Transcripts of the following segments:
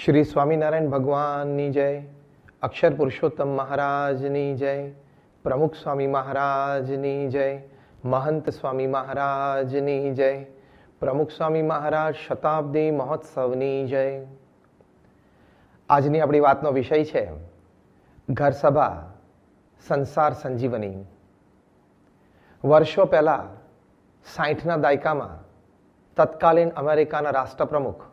શ્રી સ્વામિનારાયણ ભગવાનની જય, અક્ષર પુરુષોત્તમ મહારાજની જય, પ્રમુખ સ્વામી મહારાજની જય, મહંત સ્વામી મહારાજની જય, પ્રમુખ સ્વામી મહારાજ શતાબ્દી મહોત્સવની જય. આજની આપણી વાતનો વિષય છે ઘર સભા સંસાર સંજીવની. વર્ષો પહેલા 60ના દાયકામાં તત્કાલીન અમેરિકાના રાષ્ટ્રપ્રમુખ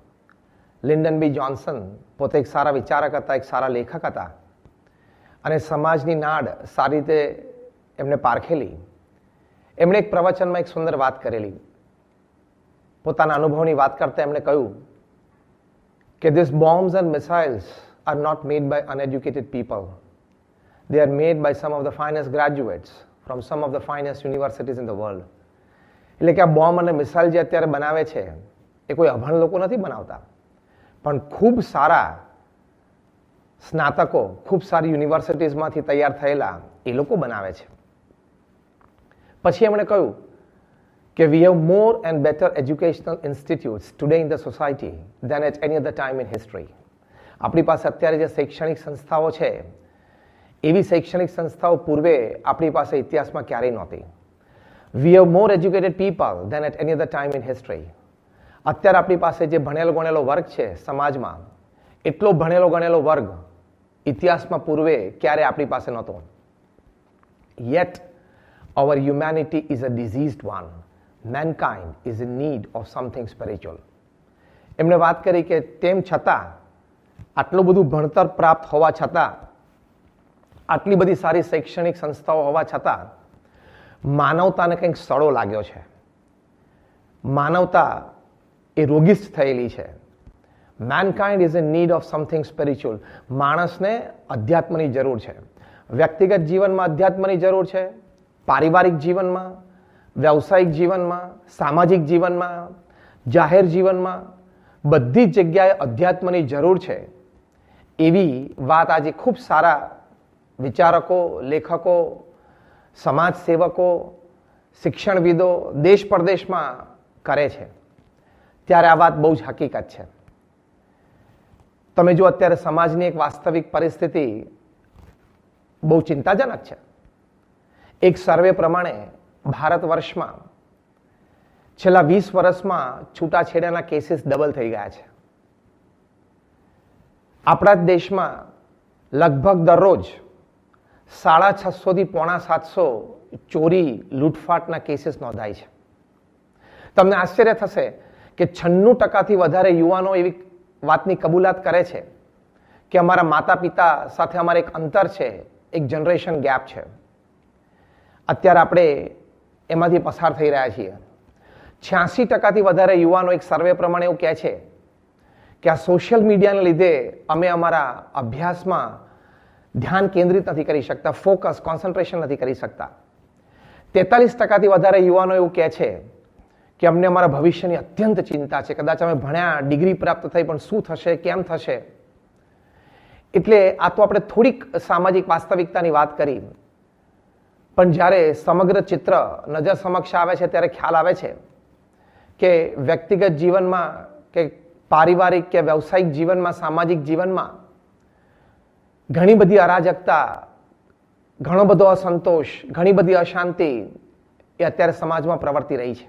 લિન્ડન બી જોન્સન પોતે એક સારા વિચારક હતા, એક સારા લેખક હતા અને સમાજની નાડ સારી રીતે એમને પારખેલી. એમણે એક પ્રવચનમાં એક સુંદર વાત કરેલી. પોતાના અનુભવની વાત કરતા એમણે કહ્યું કે these bombs and missiles are not made by uneducated people. They are made by some of the finest graduates from some of the finest universities in the world. એટલે કે આ બોમ્બ અને મિસાઇલ જે અત્યારે બનાવે છે એ કોઈ અભણ લોકો નથી બનાવતા, પણ ખૂબ સારા સ્નાતકો, ખૂબ સારી યુનિવર્સિટીઝમાંથી તૈયાર થયેલા એ લોકો બનાવે છે. પછી એમણે કહ્યું કે we have more and better educational institutes today in the society than at any other time in history. આપણી પાસે અત્યારે જે શૈક્ષણિક સંસ્થાઓ છે એવી શૈક્ષણિક સંસ્થાઓ પૂર્વે આપણી પાસે ઇતિહાસમાં ક્યારેય નહોતી. We have more educated people than at any other time in history. અત્યારે આપણી પાસે જે ભણેલો ગણેલો વર્ગ છે સમાજમાં, એટલો ભણેલો ગણેલો વર્ગ ઇતિહાસમાં પૂર્વે ક્યારે આપણી પાસે નહોતો. Yet our humanity is a diseased one. Mankind is in need of something spiritual. એમણે વાત કરી કે તેમ છતાં, આટલું બધું ભણતર પ્રાપ્ત હોવા છતાં, આટલી બધી સારી શૈક્ષણિક સંસ્થાઓ હોવા છતાં માનવતાને કંઈક સડો લાગ્યો છે. માનવતા એ રોગિષ્ઠ થયેલી છે. Mankind is in need of something spiritual. માણસને અધ્યાત્મની જરૂર છે. વ્યક્તિગત જીવનમાં અધ્યાત્મની જરૂર છે, પારિવારિક જીવનમાં, વ્યવસાયિક જીવનમાં, સામાજિક જીવનમાં, જાહેર જીવનમાં, બધી જ જગ્યાએ અધ્યાત્મની જરૂર છે. એવી વાત આજે ખૂબ સારા વિચારકો, લેખકો, સમાજ સેવકો, શિક્ષણવિદો દેશ પરદેશમાં કરે છે. ત્યારે આ વાત બહુ જ હકીકત છે. તમે જો અત્યારે સમાજની એક વાસ્તવિક પરિસ્થિતિ બહુ ચિંતાજનક છે. એક સર્વે પ્રમાણે ભારત વર્ષમાં છેલ્લા 20 વર્ષમાં છૂટાછેડાના કેસીસ ડબલ થઈ ગયા છે. આપણા જ દેશમાં લગભગ દરરોજ 650 થી 750 ચોરી, લૂંટફાટના કેસીસ નોંધાય છે. તમને આશ્ચર્ય થશે કે 96% વધારે યુવાનો એવી વાતની કબૂલાત કરે છે કે અમારા માતા પિતા સાથે અમારે એક અંતર છે, એક જનરેશન ગેપ છે. અત્યારે આપણે એમાંથી પસાર થઈ રહ્યા છીએ. 86% વધારે યુવાનો એક સર્વે પ્રમાણે એવું કહે છે કે આ સોશિયલ મીડિયાને લીધે અમે અમારા અભ્યાસમાં ધ્યાન કેન્દ્રિત નથી કરી શકતા, ફોકસ, કોન્સન્ટ્રેશન નથી કરી શકતા. 43% વધારે યુવાનો એવું કહે છે કે અમને અમારા ભવિષ્યની અત્યંત ચિંતા છે. કદાચ અમે ભણ્યા, ડિગ્રી પ્રાપ્ત થઈ, પણ શું થશે, કેમ થશે. એટલે આ તો આપણે થોડીક સામાજિક વાસ્તવિકતાની વાત કરી, પણ જ્યારે સમગ્ર ચિત્ર નજર સમક્ષ આવે છે ત્યારે ખ્યાલ આવે છે કે વ્યક્તિગત જીવનમાં કે પારિવારિક કે વ્યવસાયિક જીવનમાં, સામાજિક જીવનમાં ઘણી બધી અરાજકતા, ઘણો બધો અસંતોષ, ઘણી બધી અશાંતિ એ અત્યારે સમાજમાં પ્રવર્તી રહી છે.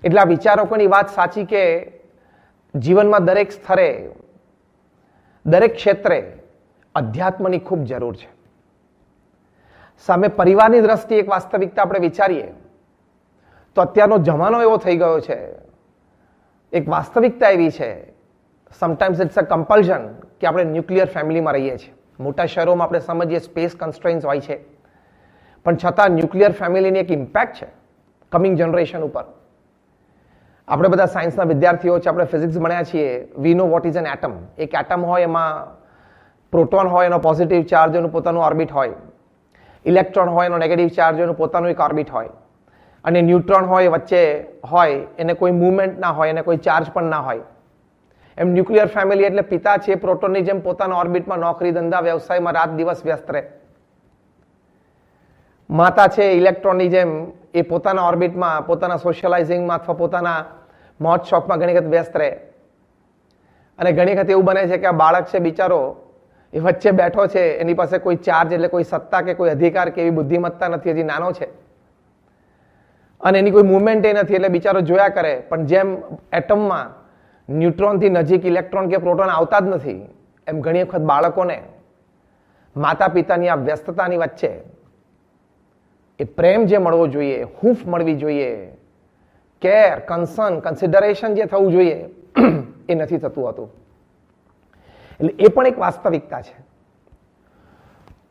એટલે આ વિચારકોની વાત સાચી કે જીવનમાં દરેક સ્તરે, દરેક ક્ષેત્રે અધ્યાત્મની ખૂબ જરૂર છે. સામે પરિવારની દ્રષ્ટિએ એક વાસ્તવિકતા આપણે વિચારીએ તો અત્યારનો જમાનો એવો થઈ ગયો છે, એક વાસ્તવિકતા એવી છે, સમટાઈમ્સ ઇટ્સ અ કમ્પલ્શન કે આપણે ન્યુક્લિયર ફેમિલીમાં રહીએ છીએ. મોટા શહેરોમાં આપણે સમજીએ સ્પેસ કન્સ્ટ્રેન્ટ્સ હોય છે, પણ છતાં ન્યુક્લિયર ફેમિલીની એક ઇમ્પેક્ટ છે કમિંગ જનરેશન ઉપર. આપણે બધા સાયન્સના વિદ્યાર્થીઓ છે, આપણે ફિઝિક્સ ભણ્યા છીએ. We know what is an atom. એક એટમ હોય, એમાં પ્રોટોન હોય, એનો પોઝિટિવ ચાર્જ, એનું પોતાનું ઓર્બિટ હોય. ઇલેક્ટ્રોન હોય, એનો નેગેટિવ ચાર્જ, એનું પોતાનું એક ઓર્બિટ હોય. અને ન્યુટ્રોન હોય, વચ્ચે હોય, એને કોઈ મૂવમેન્ટ ના હોય, એને કોઈ ચાર્જ પણ ના હોય. એમ ન્યુક્લિયર ફેમિલી એટલે પિતા છે પ્રોટોનની જેમ પોતાના ઓર્બિટમાં નોકરી, ધંધા, વ્યવસાયમાં રાત દિવસ વ્યસ્ત રહે. માતા છે ઇલેક્ટ્રોનની જેમ એ પોતાના ઓર્બિટમાં, પોતાના સોશિયલાઇઝિંગમાં અથવા પોતાના મોજ શોખમાં ઘણી વખત વ્યસ્ત રહે. અને ઘણી વખત એવું બને છે કે આ બાળક છે બિચારો એ વચ્ચે બેઠો છે, એની પાસે કોઈ ચાર્જ એટલે કોઈ સત્તા કે કોઈ અધિકાર કે એવી બુદ્ધિમત્તા નથી, હજી નાનો છે અને એની કોઈ મુવમેન્ટ એ નથી, એટલે બિચારો જોયા કરે. પણ જેમ એટમમાં ન્યુટ્રોનથી નજીક ઇલેક્ટ્રોન કે પ્રોટોન આવતા જ નથી, એમ ઘણી વખત બાળકોને માતા પિતાની આ વ્યસ્તતાની વચ્ચે એ પ્રેમ જે મળવો જોઈએ, હૂંફ મળવી જોઈએ, કેર, કન્સર્ન, કન્સિડરેશન જે થવું જોઈએ એ નથી થતું હતું. એટલે એ પણ એક વાસ્તવિકતા છે.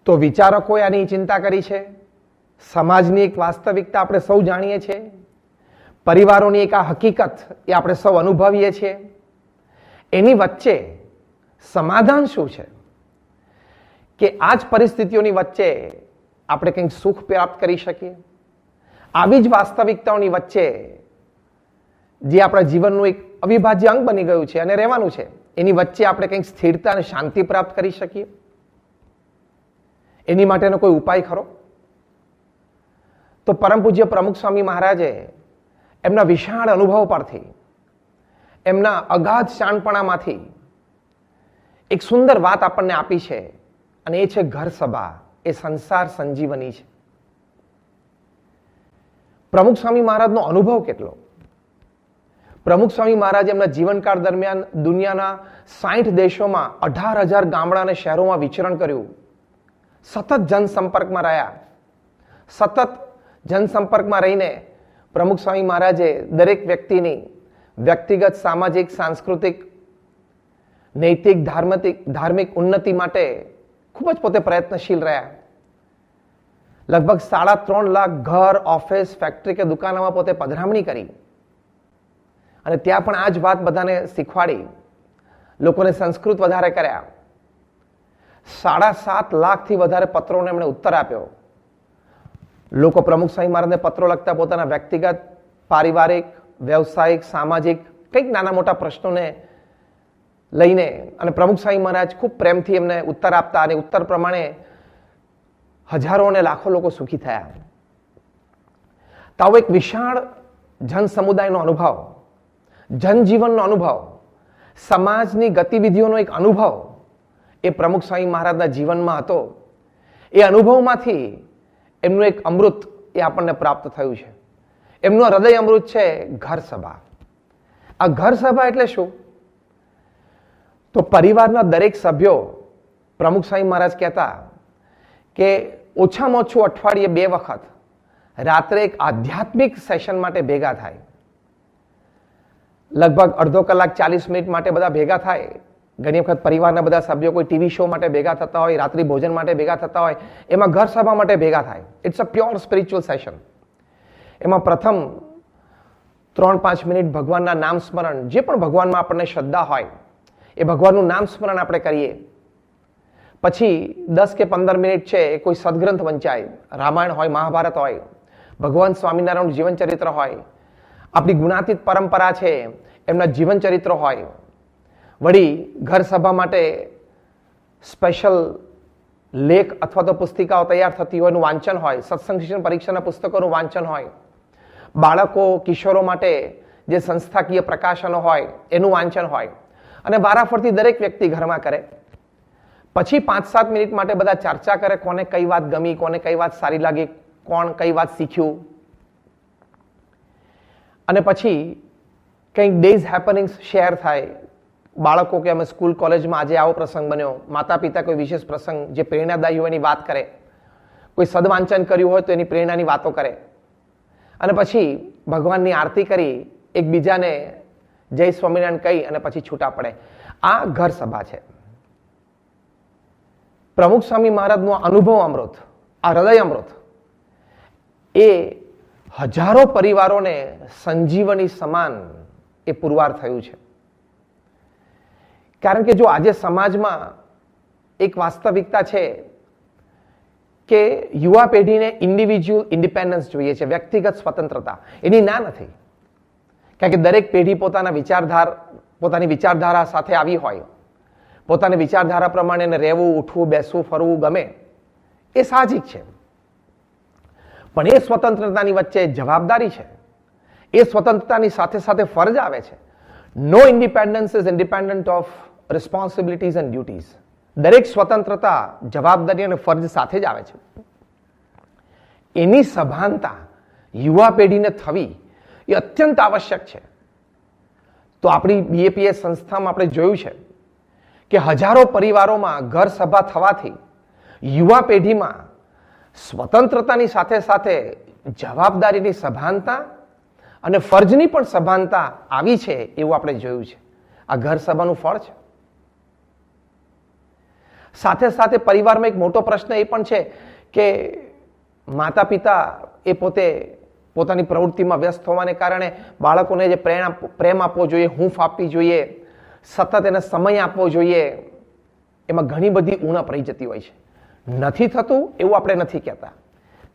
તો વિચારકોએ આની ચિંતા કરી છે. સમાજની એક વાસ્તવિકતા આપણે સૌ જાણીએ છીએ. પરિવારોની એક આ હકીકત એ આપણે સૌ અનુભવીએ છીએ. એની વચ્ચે સમાધાન શું છે કે આ જ પરિસ્થિતિઓની વચ્ચે આપણે કંઈક સુખ પ્રાપ્ત કરી શકીએ? આવી જ વાસ્તવિકતાઓની વચ્ચે જે આપણા જીવનનું એક અવિભાજ્ય અંગ બની ગયું છે અને રહેવાનું છે, એની વચ્ચે આપણે કંઈક સ્થિરતા અને શાંતિ પ્રાપ્ત કરી શકીએ? એની માટેનો કોઈ ઉપાય ખરો? તો પરમ પૂજ્ય પ્રમુખ સ્વામી મહારાજે એમના વિશાળ અનુભવ પરથી, એમના અગાધ શાણપણામાંથી એક સુંદર વાત આપણને આપી છે, અને એ છે ઘર સભા એ સંસાર સંજીવની છે. પ્રમુખ સ્વામી મહારાજનો અનુભવ કેટલો! પ્રમુખ સ્વામી મહારાજ એમના જીવનકાળ દરમિયાન દુનિયાના 60 દેશોમાં 18,000 ગામડા અને શહેરોમાં વિચરણ કર્યું. સતત જનસંપર્કમાં રહ્યા. સતત જનસંપર્કમાં રહીને પ્રમુખ સ્વામી મહારાજે દરેક વ્યક્તિની વ્યક્તિગત, સામાજિક, સાંસ્કૃતિક, નૈતિક, ધાર્મિક ઉન્નતિ માટે ખૂબ જ પોતે પ્રયત્નશીલ રહ્યા. લગભગ 3.5 લાખ ઘર, ઓફિસ, ફેક્ટરી કે દુકાનોમાં પોતે પધરામણી કરી અને ત્યાં પણ આ જ વાત બધાને શીખવાડી, લોકોને સંસ્કૃત વધારે કર્યા. 7.5 લાખથી વધારે પત્રોને એમણે ઉત્તર આપ્યો. લોકો પ્રમુખ સ્વામી મહારાજને પત્રો લખતા પોતાના વ્યક્તિગત, પારિવારિક, વ્યવસાયિક, સામાજિક કંઈક નાના મોટા પ્રશ્નોને લઈને, અને પ્રમુખ સ્વામી મહારાજ ખૂબ પ્રેમથી એમને ઉત્તર આપતા અને ઉત્તર પ્રમાણે હજારો અને લાખો લોકો સુખી થયા. તો આવો એક વિશાળ જન સમુદાયનો અનુભવ, જનજીવનનો અનુભવ, સમાજની ગતિવિધિઓનો એક અનુભવ એ પ્રમુખ સ્વામી મહારાજના જીવનમાં હતો. એ અનુભવમાંથી એમનું એક અમૃત એ આપણને પ્રાપ્ત થયું છે. એમનું હૃદય અમૃત છે ઘર સભા. આ ઘર સભા એટલે શું? તો પરિવારના દરેક સભ્યો, પ્રમુખ સ્વામી મહારાજ કહેતા કે ઓછામાં ઓછું અઠવાડિયે 2 વખત રાત્રે એક આધ્યાત્મિક સેશન માટે ભેગા થાય. લગભગ અડધો કલાક 40 મિનિટ માટે બધા ભેગા થાય. ઘણી વખત પરિવારના બધા સભ્યો કોઈ ટીવી શો માટે ભેગા થતા હોય, રાત્રિ ભોજન માટે ભેગા થતા હોય, એમાં ઘર સભા માટે ભેગા થાય. It's a pure spiritual session. એમાં પ્રથમ 3-5 મિનિટ ભગવાનના નામ સ્મરણ, જે પણ ભગવાનમાં આપણને શ્રદ્ધા હોય એ ભગવાનનું નામ સ્મરણ આપણે કરીએ. પછી 10 કે 15 મિનિટ છે એ કોઈ સદગ્રંથ વંચાય. રામાયણ હોય, મહાભારત હોય, ભગવાન સ્વામિનારાયણનું જીવન ચરિત્ર હોય, આપણી ગુણાતીત પરંપરા છે એમના જીવન ચરિત્ર હોય. વળી ઘર સભા માટે સ્પેશિયલ લેખ અથવા તો પુસ્તિકાઓ તૈયાર થતી હોય એનું વાંચન હોય. સત્સંગ શિક્ષણ પરીક્ષાના પુસ્તકોનું વાંચન હોય. બાળકો, કિશોરો માટે જે સંસ્થાકીય પ્રકાશનો હોય એનું વાંચન હોય. અને વારાફરતી દરેક વ્યક્તિ ઘરમાં કરે. પછી 5-7 મિનિટ માટે બધા ચર્ચા કરે, કોને કઈ વાત ગમી, કોને કઈ વાત સારી લાગી, કોણ કઈ વાત શીખ્યું. અને પછી કંઈક ડેઝ હેપનિંગ્સ શેર થાય. બાળકો કે અમે સ્કૂલ કોલેજમાં આજે આવો પ્રસંગ બન્યો, માતા પિતા કોઈ વિશેષ પ્રસંગ જે પ્રેરણાદાયી હોય એની વાત કરે, કોઈ સદવાંચન કર્યું હોય તો એની પ્રેરણાની વાતો કરે. અને પછી ભગવાનની આરતી કરી એકબીજાને જય સ્વામિનારાયણ કહી અને પછી છૂટા પડે. આ ઘર સભા છે. પ્રમુખ સ્વામી મહારાજનો અનુભવ અમૃત, આ હૃદય અમૃત એ હજારો પરિવારોને સંજીવની સમાન એ પુરવાર થયું છે. કારણ કે જો આજે સમાજમાં એક વાસ્તવિકતા છે કે યુવા પેઢીને ઇન્ડિવિજ્યુઅલ ઇન્ડિપેન્ડન્સ જોઈએ છે, વ્યક્તિગત સ્વતંત્રતા. એની ના નથી, કારણ કે દરેક પેઢી પોતાની વિચારધારા સાથે આવી હોય, પોતાની વિચારધારા પ્રમાણે રહેવું, ઉઠવું, બેસવું, ફરવું ગમે, એ સાહજિક છે. પણ એ સ્વતંત્રતાની વચ્ચે જવાબદારી છે. એ સ્વતંત્રતાની સાથે સાથે ફરજ આવે છે. No independence is independent of responsibilities and duties. દરેક સ્વતંત્રતા જવાબદારી અને ફરજ સાથે જ આવે છે. એની સભાનતા યુવા પેઢીને થવી એ અત્યંત આવશ્યક છે. તો આપણી બીએપીએસ સંસ્થામાં આપણે જોયું છે કે હજારો પરિવારોમાં ઘર સભા થવાથી યુવા પેઢીમાં સ્વતંત્રતાની સાથે સાથે જવાબદારીની સભાનતા અને ફરજની પણ સભાનતા આવી છે એવું આપણે જોયું છે. આ ઘર સભાનું ફળ છે. સાથે સાથે પરિવારમાં એક મોટો પ્રશ્ન એ પણ છે કે માતા પિતા એ પોતાની પ્રવૃત્તિમાં વ્યસ્ત હોવાને કારણે બાળકોને જે પ્રેમ આપવો જોઈએ, હૂંફ આપવી જોઈએ, સતત એને સમય આપવો જોઈએ, એમાં ઘણી બધી ઉણપ રહી જતી હોય છે. નથી થતું એવું આપણે નથી કહેતા,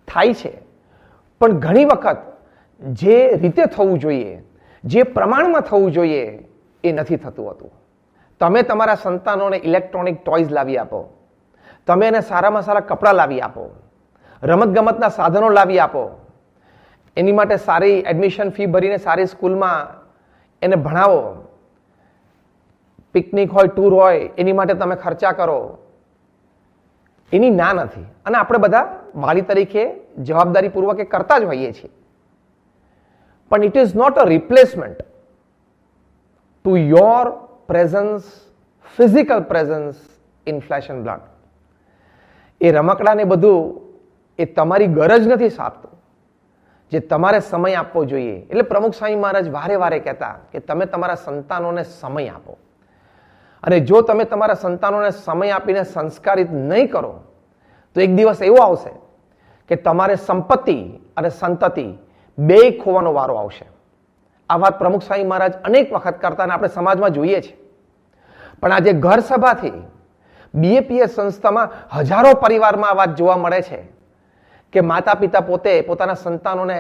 થાય છે. પણ ઘણી વખત જે રીતે થવું જોઈએ, જે પ્રમાણમાં થવું જોઈએ એ નથી થતું હતું. તમે તમારા સંતાનોને ઇલેક્ટ્રોનિક ટોયઝ લાવી આપો, તમે એને સારામાં સારા કપડાં લાવી આપો, રમતગમતના સાધનો લાવી આપો, એની માટે સારી એડમિશન ફી ભરીને સારી સ્કૂલમાં એને ભણાવો, પિકનિક હોય, ટૂર હોય, એની માટે તમે ખર્ચા કરો, એની ના નથી. અને આપણે બધા વાલી તરીકે જવાબદારીપૂર્વક એ કરતા જ હોઈએ છીએ. પણ it is not a replacement to your presence, physical presence in flesh and blood. એ રમકડાને બધું એ તમારી ગરજ નથી સાપતું, જે તમારે સમય આપવો જોઈએ. એટલે પ્રમુખ સ્વામી મહારાજ વારે વારે કહેતા કે તમે તમારા સંતાનોને સમય આપો. અને જો તમે તમારા સંતાનોને સમય આપીને સંસ્કારિત નહીં કરો તો એક દિવસ એવો આવશે કે તમારે સંપત્તિ અને સંતતિ બે ખોવાનો વારો આવશે. આ વાત પ્રમુખ સ્વામી મહારાજ અનેક વખત કરતા અને આપણે સમાજમાં જોઈએ છીએ. પણ આજે ઘર સભાથી બીએપીએસ સંસ્થામાં હજારો પરિવારમાં આ વાત જોવા મળે છે કે માતા પિતા પોતે પોતાના સંતાનોને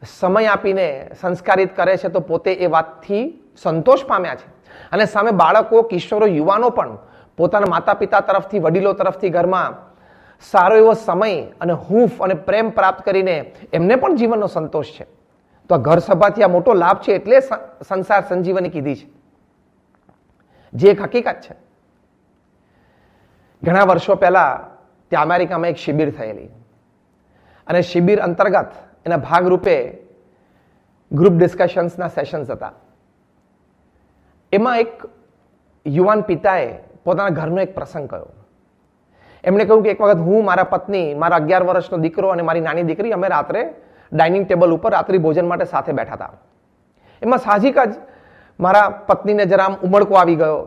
સમય આપીને સંસ્કારિત કરે છે તો પોતે એ વાતથી સંતોષ પામ્યા છે. અને સામે બાળકો, કિશોરો, યુવાનો પણ પોતાના માતા પિતા તરફથી, વડીલો તરફથી ઘરમાં સારો એવો સમય અને હૂંફ અને પ્રેમ પ્રાપ્ત કરીને એમને પણ જીવનનો સંતોષ છે. તો આ ઘર સભાથી આ મોટો લાભ છે, એટલે સંસાર સંજીવની કીધી છે, જે એક હકીકત છે. ઘણા વર્ષો પહેલા ત્યાં અમેરિકામાં એક શિબિર થયેલી અને શિબિર અંતર્ગત એના ભાગરૂપે ગ્રુપ ડિસ્કશન્સના સેશન્સ હતા. એમાં એક યુવાન પિતાએ પોતાના ઘરનો એક પ્રસંગ કહ્યો. એમણે કહ્યું કે એક વખત હું, મારા પત્ની, મારા 11 વર્ષનો દીકરો અને મારી નાની દીકરી અમે રાત્રે ડાઇનિંગ ટેબલ ઉપર રાત્રિ ભોજન માટે સાથે બેઠા હતા. એમાં સાહજિક જ મારા પત્નીને જરા આમ ઉમળકો આવી ગયો.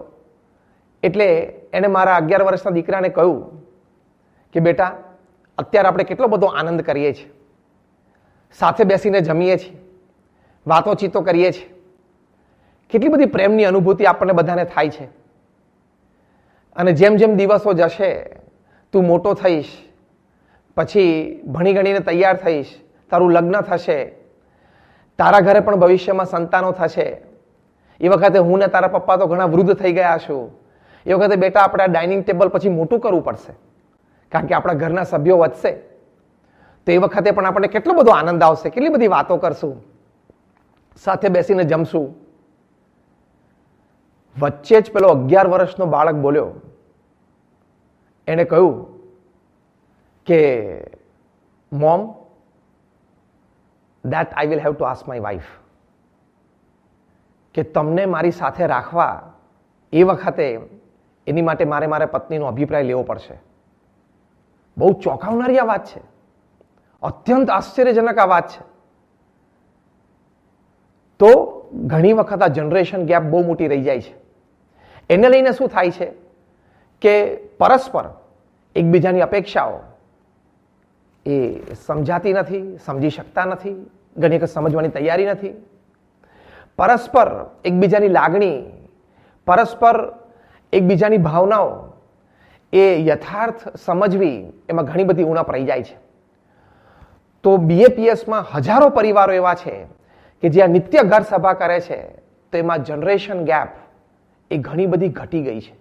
એટલે એને મારા 11 વર્ષના દીકરાને કહ્યું કે બેટા, અત્યારે આપણે કેટલો બધો આનંદ કરીએ છીએ, સાથે બેસીને જમીએ છીએ, વાતોચીતો કરીએ છીએ, કેટલી બધી પ્રેમની અનુભૂતિ આપણને બધાને થાય છે. અને જેમ જેમ દિવસો જશે, તું મોટો થઈશ, પછી ભણી ગણીને તૈયાર થઈશ, તારું લગ્ન થશે, તારા ઘરે પણ ભવિષ્યમાં સંતાનો થશે. એ વખતે હું ને તારા પપ્પા તો ઘણા વૃદ્ધ થઈ ગયા છું. એ વખતે બેટા આપણે આ ડાઇનિંગ ટેબલ પછી મોટું કરવું પડશે, કારણ કે આપણા ઘરના સભ્યો વધશે. તો એ વખતે પણ આપણને કેટલો બધો આનંદ આવશે, કેટલી બધી વાતો કરશું, સાથે બેસીને જમશું. વચ્ચે જ પેલો 11 વર્ષનો બાળક બોલ્યો. એને કહ્યું કે mom, that I will have to ask my wife. કે તમને મારી સાથે રાખવા એ વખતે એની માટે મારા પત્નીનો અભિપ્રાય લેવો પડશે. બહુ ચોંકાવનારી આ વાત છે, અત્યંત આશ્ચર્યજનક આ વાત છે. તો ઘણી વખત આ જનરેશન ગેપ બહુ મોટી રહી જાય છે. એને લઈને શું થાય છે કે પરસ્પર એકબીજાની અપેક્ષાઓ એ સમજાતી નથી, સમજી શકતા નથી, ઘણી વખત સમજવાની તૈયારી નથી. પરસ્પર એકબીજાની લાગણી, પરસ્પર એકબીજાની ભાવનાઓ એ યથાર્થ સમજવી, એમાં ઘણી બધી ઉણપ રહી જાય છે. તો બીએપીએસમાં હજારો પરિવારો એવા છે કે જે આ નિત્ય ઘર સભા કરે છે, તો એમાં જનરેશન ગેપ એ ઘણી બધી ઘટી ગઈ છે.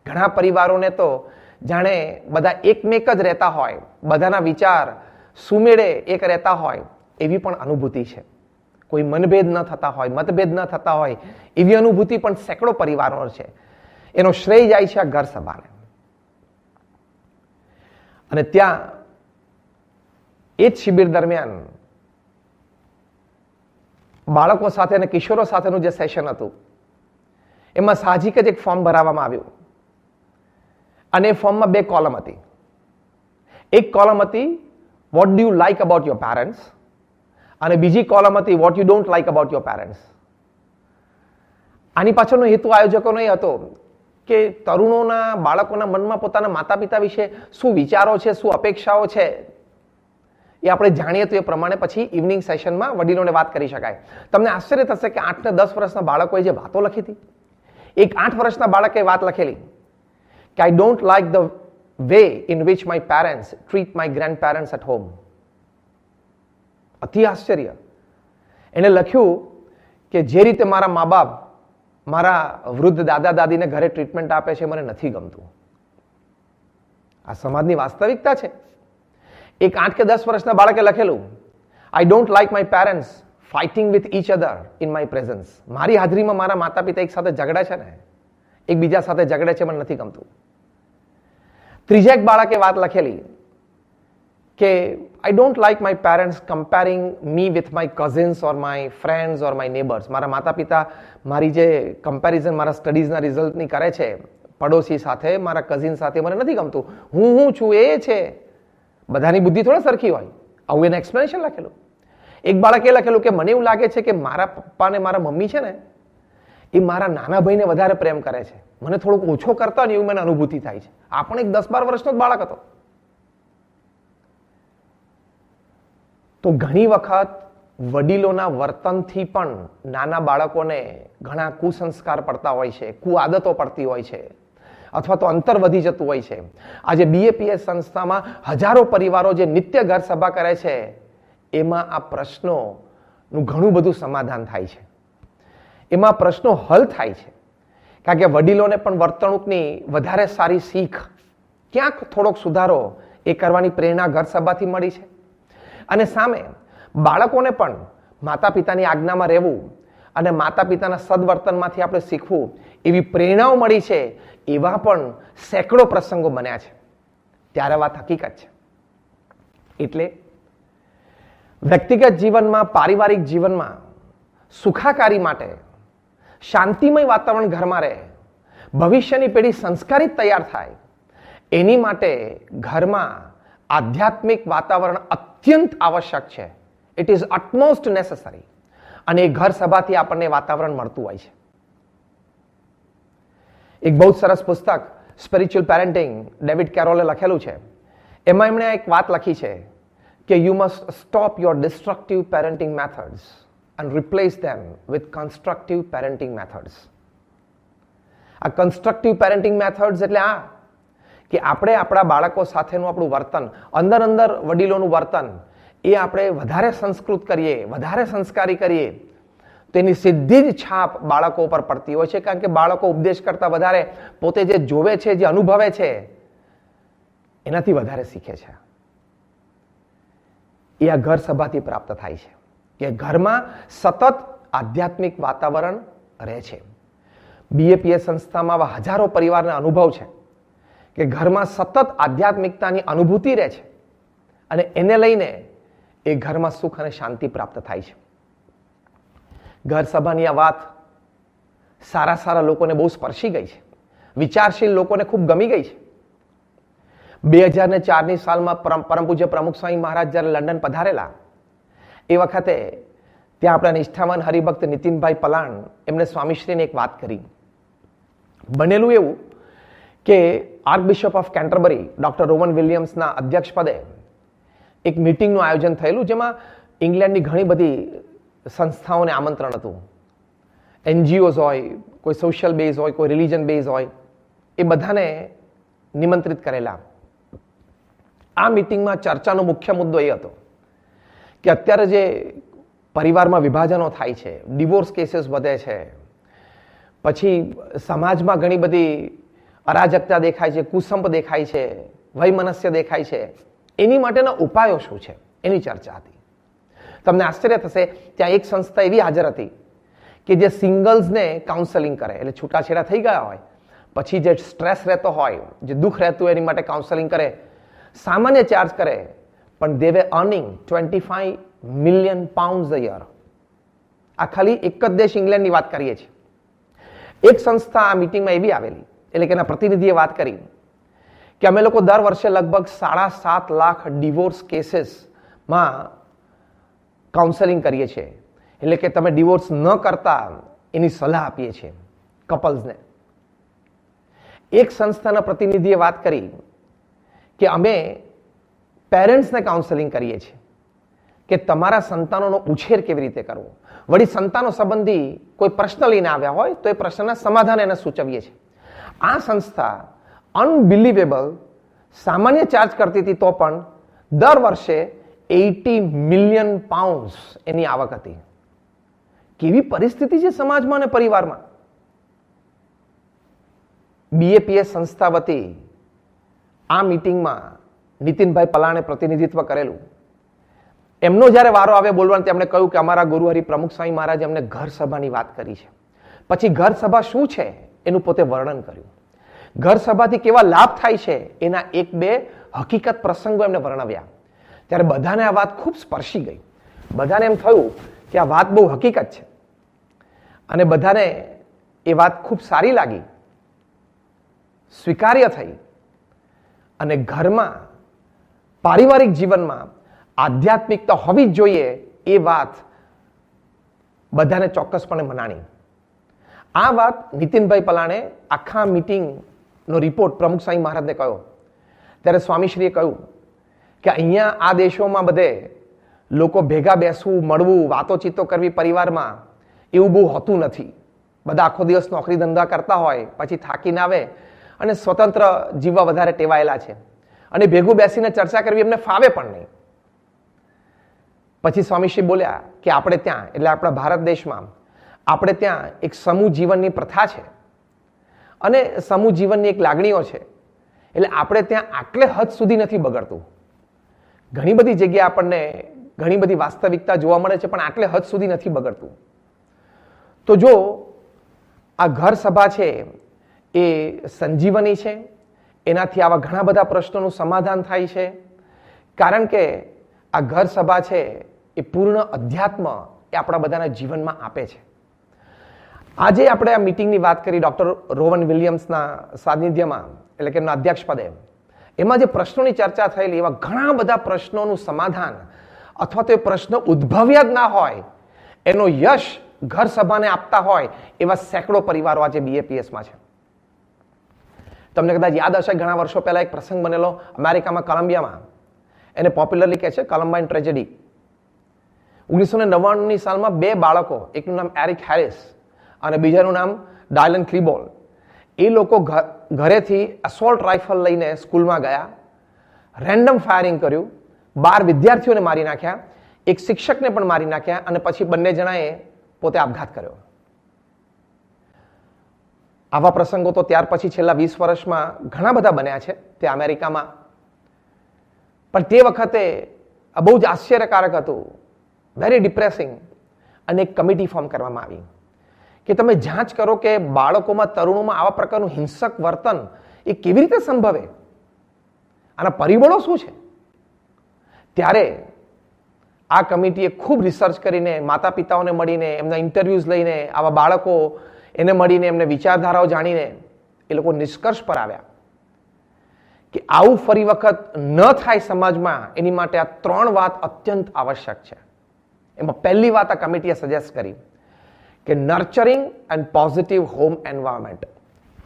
ઘણા પરિવારોને તો જાણે બધા એકમેક જ રહેતા હોય, બધાના વિચાર સુમેળે એક રહેતા હોય એવી પણ અનુભૂતિ છે. કોઈ મનભેદ ન થતા હોય, મતભેદ ન થતા હોય, એવી અનુભૂતિ પણ સેંકડો પરિવારો છે. એનો શ્રેય જાય છે આ ઘર સભાને. અને ત્યાં એ જ શિબિર દરમિયાન બાળકો સાથે અને કિશોરો સાથેનું જે સેશન હતું એમાં સાહજિક જ એક ફોર્મ ભરાવવામાં આવ્યું અને એ ફોર્મમાં 2 કોલમ હતી. એક કોલમ હતી what do you like about your parents અને બીજી કોલમ હતી what you don't like about your parents. આની પાછળનો હેતુ આયોજકોનો એ હતો કે તરુણોના, બાળકોના મનમાં પોતાના માતા પિતા વિશે શું વિચારો છે, શું અપેક્ષાઓ છે, એ આપણે જાણીએ તો એ પ્રમાણે પછી ઇવનિંગ સેશનમાં વડીલોને વાત કરી શકાય. તમને આશ્ચર્ય થશે કે 8 ને 10 વર્ષના બાળકોએ જે વાતો લખી હતી, એક 8 વર્ષના બાળકે વાત લખેલી કે I don't like the way in which my parents treat my grandparents at home. અતિ આશ્ચર્ય. એણે લખ્યું કે જે રીતે મારા મા બાપ મારા વૃદ્ધ દાદા દાદીને ઘરે ટ્રીટમેન્ટ આપે છે મને નથી ગમતું. આ સમાજની વાસ્તવિકતા છે. એક 8 કે 10 વર્ષના બાળકે લખેલું આઈ don't like my parents fighting with each other in my presence. મારી હાજરીમાં મારા માતા પિતા એક સાથે ઝઘડે છે ને, એકબીજા સાથે ઝઘડે છે, મને નથી ગમતું. ત્રીજા એક બાળકે વાત લખેલી કે I don't like my parents comparing me with my cousins or my friends or my neighbours. મારા માતા પિતા મારી જે કમ્પેરિઝન મારા સ્ટડીઝના રિઝલ્ટની કરે છે પડોશી સાથે, મારા કઝિન સાથે, મને નથી ગમતું. હું છું એ છે. બધાની બુદ્ધિ થોડા સરખી હોય. આવું એને એક્સપ્લેનેશન લખેલું. એક બાળકે લખેલું કે મને એવું લાગે છે કે મારા પપ્પા ને મારા મમ્મી છે ને એ મારા નાના ભાઈને વધારે પ્રેમ કરે છે, મને થોડુંક ઓછો કરતા ને એવું મને અનુભૂતિ થાય છે. આ પણ એક 10-12 વર્ષનો જ બાળક હતો. તો ઘણી વખત વડીલોના વર્તનથી પણ નાના બાળકોને ઘણા કુસંસ્કાર પડતા હોય છે, કુઆદતો પડતી હોય છે, અથવા તો અંતર વધી જતું હોય છે. આજે BAPS સંસ્થામાં હજારો પરિવારો જે નિત્ય ઘર સભા કરે છે એમાં આ પ્રશ્નોનું ઘણું બધું સમાધાન થાય છે, એમાં પ્રશ્નો હલ થાય છે. કારણ કે વડીલોને પણ વર્તણૂકની વધારે સારી શીખ, ક્યાંક થોડોક સુધારો એ કરવાની પ્રેરણા ઘર સભાથી મળી છે. અને સામે બાળકોને પણ માતા પિતાની આજ્ઞામાં રહેવું અને માતા પિતાના સદવર્તનમાંથી આપણે શીખવું એવી પ્રેરણાઓ મળી છે. એવા પણ સેંકડો પ્રસંગો બન્યા છે. ત્યારે વાત હકીકત છે. એટલે વ્યક્તિગત જીવનમાં, પારિવારિક જીવનમાં સુખાકારી માટે શાંતિમય વાતાવરણ ઘરમાં રહે, ભવિષ્યની પેઢી સંસ્કારિત તૈયાર થાય, એની માટે ઘરમાં આધ્યાત્મિક વાતાવરણ અત્યંત આવશ્યક છે. It is utmost necessary. અને એ ઘર સભાથી આપણને વાતાવરણ મળતું હોય છે. એક બહુ સરસ પુસ્તક સ્પિરિચ્યુઅલ પેરેન્ટિંગ ડેવિડ કેરોલે લખેલું છે. એમાં એમણે એક વાત લખી છે કે you must stop your destructive parenting methods and replace them with constructive parenting methods. આ કન્સ્ટ્રક્ટિવ પેરેન્ટિંગ મેથડ્સ એટલે આ કે આપણે આપણા બાળકો સાથેનું આપણું વર્તન, અંદર વડીલોનું વર્તન એ આપણે વધારે સંસ્કૃત કરીએ, વધારે સંસ્કારી કરીએ તો એની સીધી જ છાપ બાળકો પર પડતી હોય છે. કારણ કે બાળકો ઉપદેશ કરતા વધારે પોતે જે જોવે છે, જે અનુભવે છે એનાથી વધારે શીખે છે. એ આ ઘર સભાથી પ્રાપ્ત થાય છે કે ઘરમાં સતત આધ્યાત્મિક વાતાવરણ રહે છે. BAPS સંસ્થામાં આવા હજારો પરિવારના અનુભવ છે કે ઘરમાં સતત આધ્યાત્મિકતાની અનુભૂતિ રહે છે અને એને લઈને એ ઘરમાં સુખ અને શાંતિ પ્રાપ્ત થાય છે. ઘર સભાની આ વાત સારા લોકોને બહુ સ્પર્શી ગઈ છે, વિચારશીલ લોકોને ખૂબ ગમી ગઈ છે. 2004ની સાલમાં પરમ પૂજ્ય પ્રમુખ સ્વામી મહારાજ જ્યારે લંડન પધારેલા એ વખતે ત્યાં આપણા નિષ્ઠાવાન હરિભક્ત નીતિનભાઈ પલાણ એમણે સ્વામીશ્રીને એક વાત કરી. બનેલું એવું કે આર્કબિશપ ઓફ કેન્ટરબરી ડોક્ટર રોવન વિલિયમ્સના અધ્યક્ષપદે એક મિટિંગનું આયોજન થયેલું, જેમાં ઇંગ્લેન્ડની ઘણી બધી સંસ્થાઓને આમંત્રણ હતું. NGOs હોય, કોઈ સોશિયલ બેઝ હોય, કોઈ રિલિજન બેઝ હોય, એ બધાને નિમંત્રિત કરેલા. આ મિટિંગમાં ચર્ચાનો મુખ્ય મુદ્દો એ હતો કે અત્યારે જે પરિવારમાં વિભાજનો થાય છે, ડિવોર્સ કેસીસ વધે છે, પછી સમાજમાં ઘણી બધી અરાજકતા દેખાય છે, કુસંપ દેખાય છે, વૈમનસ્ય દેખાય છે, એની માટેના ઉપાયો શું છે એની ચર્ચા હતી. તમને આશ્ચર્ય થશે, ત્યાં એક સંસ્થા એવી હાજર હતી કે જે સિંગલ્સને કાઉન્સેલિંગ કરે, એટલે છૂટાછેડા થઈ ગયા હોય પછી જે સ્ટ્રેસ રહેતો હોય, જે દુઃખ રહેતું હોય એની માટે કાઉન્સેલિંગ કરે, સામાન્ય ચાર્જ કરે, પણ they were earning 25 million pounds a year. આ ખાલી એક જ દેશ ઇંગ્લેન્ડની વાત કરીએ છીએ. એક સંસ્થા આ મિટિંગમાં એવી આવેલી, એટલે કે એના પ્રતિનિધિએ વાત કરી કે અમે લોકો દર વર્ષે લગભગ 7.5 લાખ ડિવોર્સ કેસીસમાં કાઉન્સેલિંગ કરીએ છીએ. એટલે કે તમે ડિવોર્સ ન કરતા એની સલાહ આપીએ છીએ કપલ્સને. એક સંસ્થાના પ્રતિનિધિએ વાત કરી કે અમે પેરેન્ટ્સને કાઉન્સેલિંગ કરીએ છીએ કે તમારા સંતાનોનો ઉછેર કેવી રીતે કરવો. વળી સંતાનો સંબંધી કોઈ પ્રશ્ન લઈને આવ્યા હોય તો એ પ્રશ્નના સમાધાન એને સૂચવીએ છીએ. આ સંસ્થા અનબિલીવેબલ સામાન્ય ચાર્જ કરતી હતી તો પણ દર વર્ષે 80 મિલિયન પાઉન્ડ્સ એની આવક હતી. કેવી પરિસ્થિતિ છે સમાજમાં અને પરિવારમાં. BAPS સંસ્થા વતી આ મીટિંગમાં નીતિનભાઈ પલાણે પ્રતિનિધિત્વ કરેલું. એમનો જ્યારે વારો આવે બોલવાનું, તેમણે કહ્યું કે અમારા ગુરુહરિ પ્રમુખ સ્વામી મહારાજે અમને ઘર સભાની વાત કરી છે. પછી ઘર સભા શું છે એનું પોતે વર્ણન કર્યું. ઘર સભાથી કેવા લાભ થાય છે એના 1-2 હકીકત પ્રસંગો એમને વર્ણવ્યા. ત્યારે બધાને આ વાત ખૂબ સ્પર્શી ગઈ. બધાને એમ થયું કે આ વાત બહુ હકીકત છે અને બધાને એ વાત ખૂબ સારી લાગી, સ્વીકાર્ય થઈ. અને ઘરમાં, પારિવારિક જીવનમાં આધ્યાત્મિકતા હોવી જ જોઈએ એ વાત બધાને ચોક્કસપણે મનાણી. આ વાત નીતિનભાઈ પલાણે આખા મીટિંગનો રિપોર્ટ પ્રમુખ સ્વામી મહારાજને કહ્યો. ત્યારે સ્વામીશ્રીએ કહ્યું કે અહીંયા આ દેશોમાં બધે લોકો ભેગા બેસવું, મળવું, વાતોચીતો કરવી પરિવારમાં એવું બહુ હોતું નથી. બધા આખો દિવસ નોકરી ધંધા કરતા હોય, પછી થાકીને આવે અને સ્વતંત્ર જીવવા વધારે ટેવાયેલા છે અને ભેગું બેસીને ચર્ચા કરવી એમને ફાવે પણ નહીં. પછી સ્વામીશ્રી બોલ્યા કે આપણે ત્યાં, એટલે આપણા ભારત દેશમાં આપણે ત્યાં એક સમૂહ જીવનની પ્રથા છે અને સમૂહ જીવનની એક લાગણીઓ છે. એટલે આપણે ત્યાં આટલે હદ સુધી નથી બગડતું. ઘણી બધી જગ્યાએ આપણને ઘણી બધી વાસ્તવિકતા જોવા મળે છે, પણ આટલે હદ સુધી નથી બગડતું. તો જો આ ઘર સભા છે એ સંજીવની છે, એનાથી આવા ઘણા બધા પ્રશ્નોનું સમાધાન થાય છે. કારણ કે આ ઘર સભા છે એ પૂર્ણ અધ્યાત્મ એ આપણા બધાના જીવનમાં આપે છે. આજે આપણે આ મીટિંગની વાત કરી ડોક્ટર રોવન વિલિયમ્સના સાનિધ્યમાં, એટલે કે એમના અધ્યક્ષપદે. એમાં જે પ્રશ્નોની ચર્ચા થયેલી, એવા ઘણા બધા પ્રશ્નોનું સમાધાન અથવા તો એ પ્રશ્નો ઉદ્ભવ્યા જ ના હોય એનો યશ ઘર સભાને આપતા હોય એવા સેંકડો પરિવારો આજે BAPSમાં છે. તમને કદાચ યાદ હશે, ઘણા વર્ષો પહેલા એક પ્રસંગ બનેલો અમેરિકામાં, કોલંબિયામાં. એને પોપ્યુલરલી કહે છે કોલમ્બાઇન ટ્રેજેડી. 1999ની સાલમાં 2 બાળકો, એકનું નામ એરિક હેરિસ અને બીજાનું નામ ડાયલન ક્લિબોલ, એ લોકો ઘરેથી અસોલ્ટ રાઇફલ લઈને સ્કૂલમાં ગયા, રેન્ડમ ફાયરિંગ કર્યું, 12 વિદ્યાર્થીઓને મારી નાખ્યા, એક શિક્ષકને પણ મારી નાખ્યા અને પછી બંને જણાએ પોતે આપઘાત કર્યો. આવા પ્રસંગો તો ત્યાર પછી છેલ્લા 20 વર્ષમાં ઘણા બધા બન્યા છે તે અમેરિકામાં. પણ તે વખતે આ બહુ જ આશ્ચર્યકારક હતું, વેરી ડિપ્રેસિંગ. અને એક કમિટી ફોર્મ કરવામાં આવી કે તમે જાંચ કરો કે બાળકોમાં, તરુણોમાં આવા પ્રકારનું હિંસક વર્તન એ કેવી રીતે સંભવે, આના પરિબળો શું છે. ત્યારે આ કમિટીએ ખૂબ રિસર્ચ કરીને, માતા પિતાઓને મળીને, એમના ઇન્ટરવ્યુઝ લઈને, આવા બાળકો એને મળીને, એમને વિચારધારાઓ જાણીને એ લોકો નિષ્કર્ષ પર આવ્યા કે આવું ફરી વખત ન થાય સમાજમાં, એની માટે આ 3 વાત અત્યંત આવશ્યક છે. એમાં પહેલી વાત આ કમિટીએ સજેસ્ટ કરી કે નર્ચરિંગ એન્ડ પોઝિટિવ હોમ એન્વાયરમેન્ટ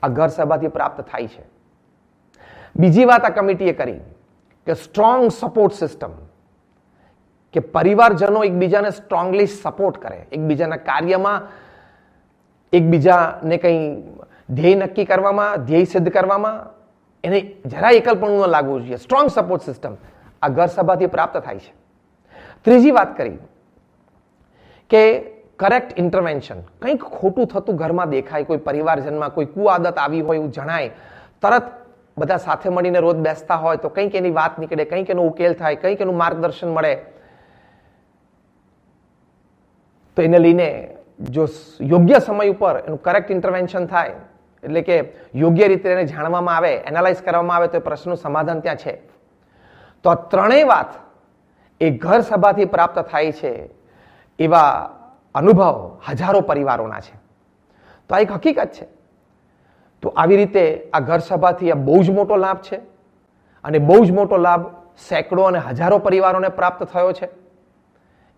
આ ઘર સભાથી પ્રાપ્ત થાય છે. બીજી વાત આ કમિટીએ કરી કે સ્ટ્રોંગ સપોર્ટ સિસ્ટમ, કે પરિવારજનો એકબીજાને સ્ટ્રોંગલી સપોર્ટ કરે, એકબીજાના કાર્યમાં, એકબીજાને કંઈ ધ્યેય નક્કી કરવામાં, ધ્યેય સિદ્ધ કરવામાં એને જરા એકલપણું ન લાગવું જોઈએ. સ્ટ્રોંગ સપોર્ટ સિસ્ટમ આ ઘર સભાથી પ્રાપ્ત થાય છે. ત્રીજી વાત કરી કે કરેક્ટ ઇન્ટરવેન્શન. કંઈક ખોટું થતું ઘરમાં દેખાય, કોઈ પરિવારજનમાં કોઈ કુઆદત આવી હોય એવું જણાય, તરત બધા સાથે મળીને રોજ બેસતા હોય તો કંઈક એની વાત નીકળે, કંઈક એનો ઉકેલ થાય, કંઈક એનું માર્ગદર્શન મળે. તો એને લઈને જો યોગ્ય સમય ઉપર એનું કરેક્ટ ઇન્ટરવેન્શન થાય, એટલે કે યોગ્ય રીતે એને જાણવામાં આવે, એનાલાઇઝ કરવામાં આવે, તો એ પ્રશ્નનું સમાધાન ત્યાં છે. તો આ ત્રણેય વાત એ ઘર સભાથી પ્રાપ્ત થાય છે એવા અનુભવ હજારો પરિવારોના છે. તો આ એક હકીકત છે. તો આવી રીતે આ ઘર સભાથી આ બહુ જ મોટો લાભ છે, અને બહુ જ મોટો લાભ સેંકડો અને હજારો પરિવારોને પ્રાપ્ત થયો છે.